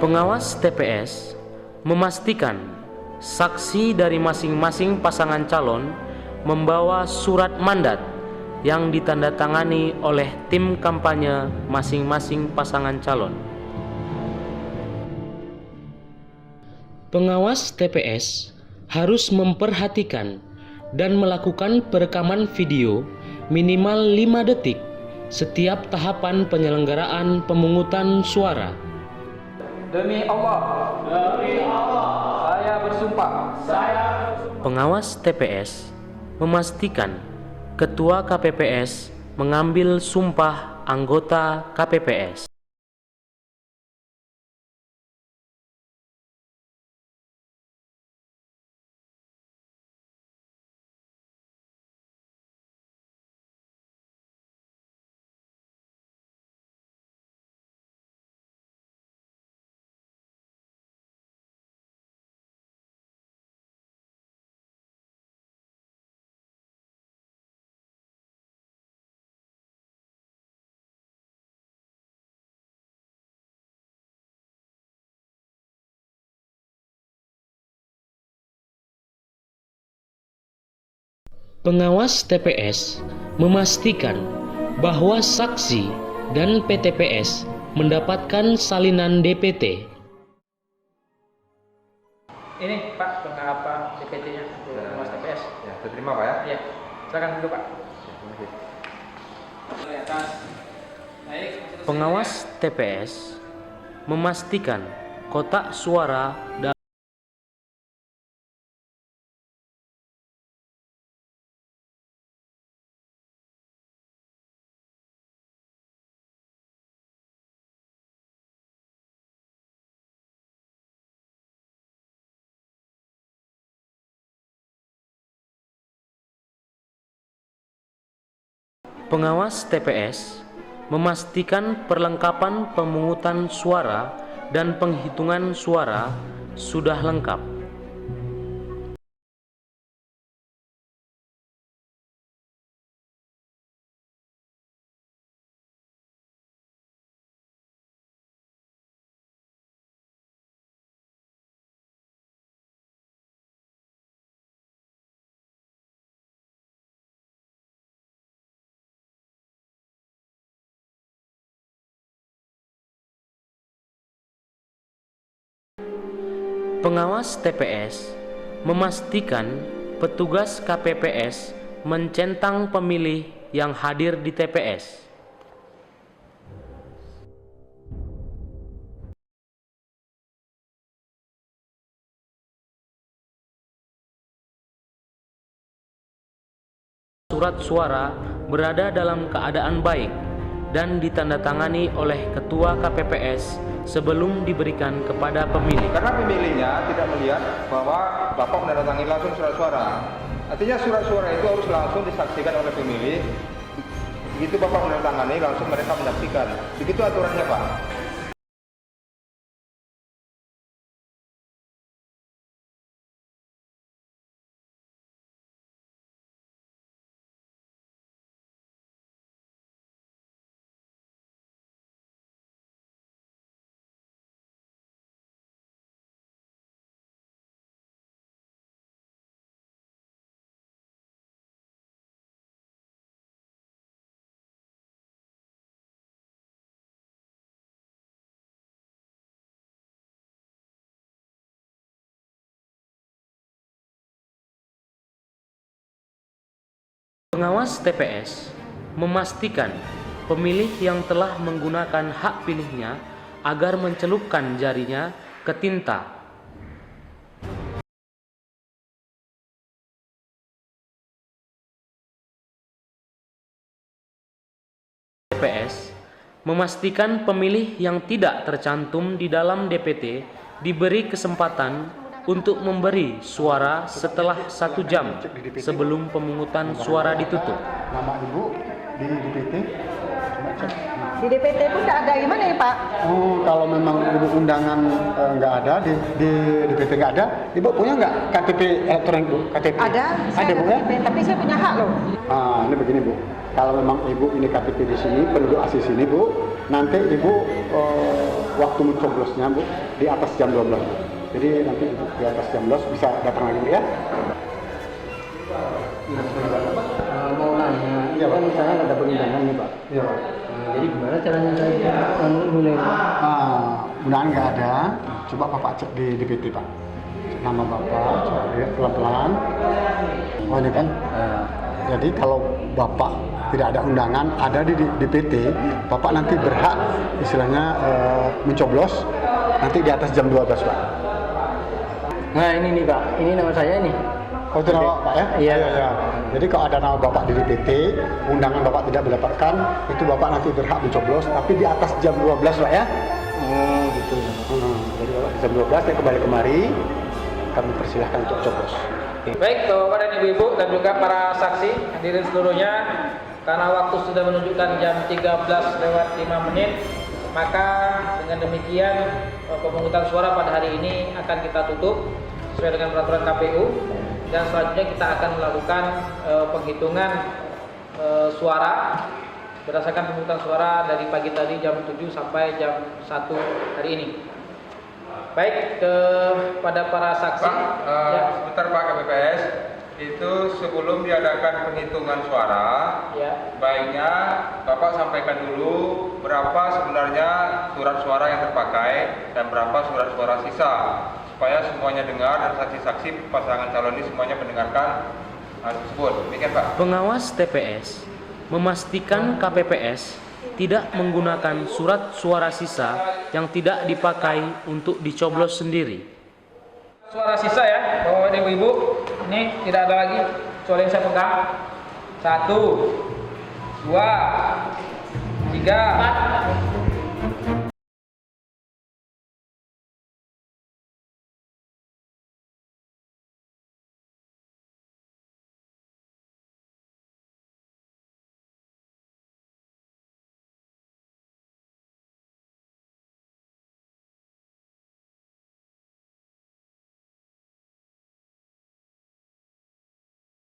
Pengawas TPS memastikan saksi dari masing-masing pasangan calon membawa surat mandat yang ditandatangani oleh tim kampanye masing-masing pasangan calon. Pengawas TPS harus memperhatikan dan melakukan perekaman video minimal 5 detik setiap tahapan penyelenggaraan pemungutan suara. Demi Allah, saya bersumpah. Pengawas TPS memastikan Ketua KPPS mengambil sumpah anggota KPPS. Pengawas TPS memastikan bahwa saksi dan PTPS mendapatkan salinan DPT. Ini Pak, apa DPT-nya untuk pengawas TPS? Ya, terima Pak ya. Iya, silakan dulu Pak. Pengawas TPS memastikan kotak suara dan Pengawas TPS memastikan perlengkapan pemungutan suara dan penghitungan suara sudah lengkap. Pengawas TPS memastikan petugas KPPS mencentang pemilih yang hadir di TPS. Surat suara berada dalam keadaan baik dan ditandatangani oleh Ketua KPPS sebelum diberikan kepada pemilih. Karena pemilihnya tidak melihat bahwa Bapak menandatangani langsung surat suara. Artinya surat suara itu harus langsung disaksikan oleh pemilih. Begitu Bapak menandatangani, langsung mereka menyaksikan. Begitu aturannya Pak. Pengawas TPS memastikan pemilih yang telah menggunakan hak pilihnya agar mencelupkan jarinya ke tinta. TPS memastikan pemilih yang tidak tercantum di dalam DPT diberi kesempatan untuk memberi suara setelah 1 jam sebelum pemungutan suara ditutup. Nama Ibu di DPT Di DPT pun tidak ada, gimana ya Pak? Oh, kalau memang ibu undangan nggak ada di DPT nggak ada, ibu punya nggak KTP elektronik bu? KTP? Ada, saya Ada bu ada ya? KTP, tapi saya punya hak loh. Ini begini bu, kalau memang ibu ini KTP di sini, penduduk asli sini bu, nanti ibu waktu mencoblosnya bu di atas jam 12 bu. Jadi nanti ibu di atas jam 12 bisa datang lagi bu ya. Mau nanya, Iya, kan Pak. misalnya nggak dapat undangan nih Pak. Iya pak. Jadi gimana caranya saya mulai? Undangan nggak ada, coba bapak cek di DPT pak. Cek nama bapak, coba lihat pelan-pelan. Oh ini kan. Jadi kalau bapak tidak ada undangan, ada di DPT, bapak nanti berhak istilahnya mencoblos nanti di atas jam 12 pak. Nah ini nih Pak, ini nama saya nih. Oh itu nama bapak ya? Iya. Iya. Jadi kalau ada nama bapak di DPT, undangan bapak tidak mendapatkan, itu bapak nanti berhak mencoblos, tapi di atas jam 12 pak ya? Oh gitu. Jadi bapak di jam 12 dia kembali kemari, kami persilahkan untuk coblos. Baik, Bapak dan Ibu-ibu dan juga para saksi hadirin seluruhnya, karena waktu sudah menunjukkan jam 13:05, maka dengan demikian pemungutan suara pada hari ini akan kita tutup sesuai dengan peraturan KPU, dan selanjutnya kita akan melakukan penghitungan suara berdasarkan pemungutan suara dari pagi tadi jam 7 sampai jam 1 hari ini. Baik, kepada para saksi. Sebentar Pak KPPS, itu sebelum diadakan penghitungan suara, Ya. baiknya Bapak sampaikan dulu berapa sebenarnya surat suara yang terpakai dan berapa surat suara sisa, supaya semuanya dengar dan saksi-saksi pasangan calon ini semuanya mendengarkan hal tersebut. Demikian Pak. Pengawas TPS memastikan KPPS tidak menggunakan surat suara sisa yang tidak dipakai untuk dicoblos sendiri. Suara sisa ya, Bapak dan Ibu-ibu, ini tidak ada lagi kecuali yang saya pegang. 1, 2, 3, 4.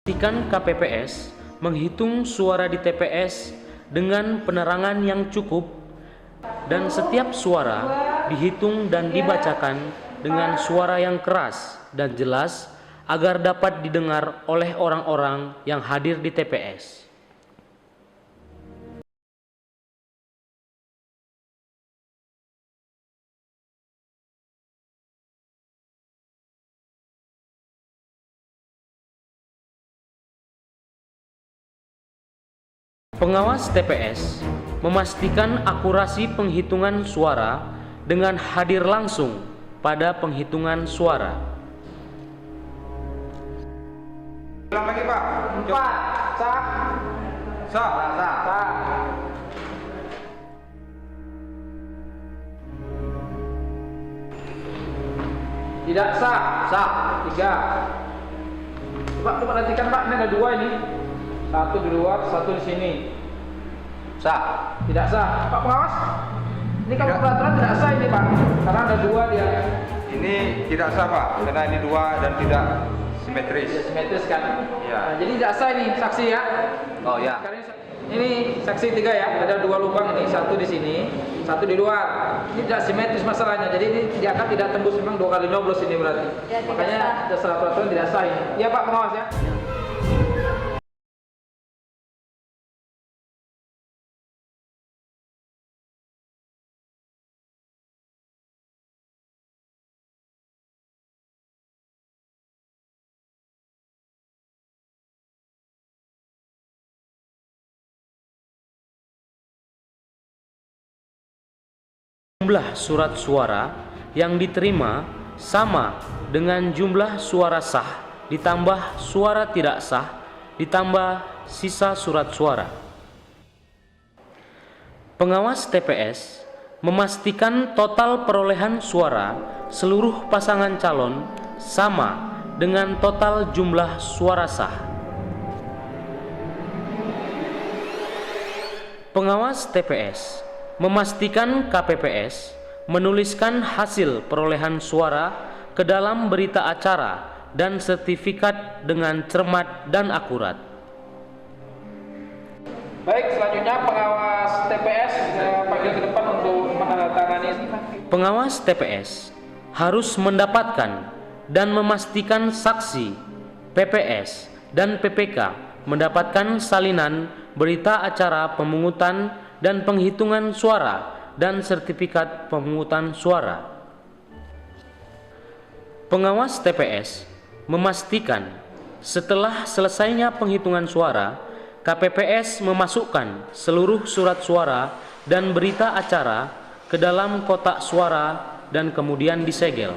Pastikan KPPS menghitung suara di TPS dengan penerangan yang cukup dan setiap suara dihitung dan dibacakan dengan suara yang keras dan jelas agar dapat didengar oleh orang-orang yang hadir di TPS. Pengawas TPS memastikan akurasi penghitungan suara dengan hadir langsung pada penghitungan suara. Ulang lagi Pak. 4, sah. Sah. Sah. Tidak sah. Sah. 3. Coba perhatikan Pak, ini ada 2 ini. 1 di luar, 1 di sini. Sah. Tidak sah. Pak pengawas, ini kalau Tidak. peraturan tidak sah ini Pak, karena ada 2 dia. Ini tidak sah Pak, karena ini 2 dan tidak simetris. Tidak simetris kan? Ya. Nah, jadi tidak sah ini saksi ya. Oh ya. Sekarang ini saksi 3 ya, ada 2 lubang ini, 1 di sini, 1 di luar. Ini tidak simetris masalahnya, jadi ini diangkat tidak tembus, memang 2 kali nyoblos ini berarti. Ya, tidak Makanya sah. dasar peraturan tidak sah ini. Iya Pak pengawas ya. Jumlah surat suara yang diterima sama dengan jumlah suara sah ditambah suara tidak sah ditambah sisa surat suara. Pengawas TPS memastikan total perolehan suara seluruh pasangan calon sama dengan total jumlah suara sah. Pengawas TPS memastikan KPPS menuliskan hasil perolehan suara ke dalam berita acara dan sertifikat dengan cermat dan akurat. Baik, selanjutnya pengawas TPS panggil ke depan untuk menandatangani. Pengawas TPS harus mendapatkan dan memastikan saksi, PPS, dan PPK mendapatkan salinan berita acara pemungutan dan penghitungan suara dan sertifikat pemungutan suara. Pengawas TPS memastikan setelah selesainya penghitungan suara, KPPS memasukkan seluruh surat suara dan berita acara ke dalam kotak suara dan kemudian disegel.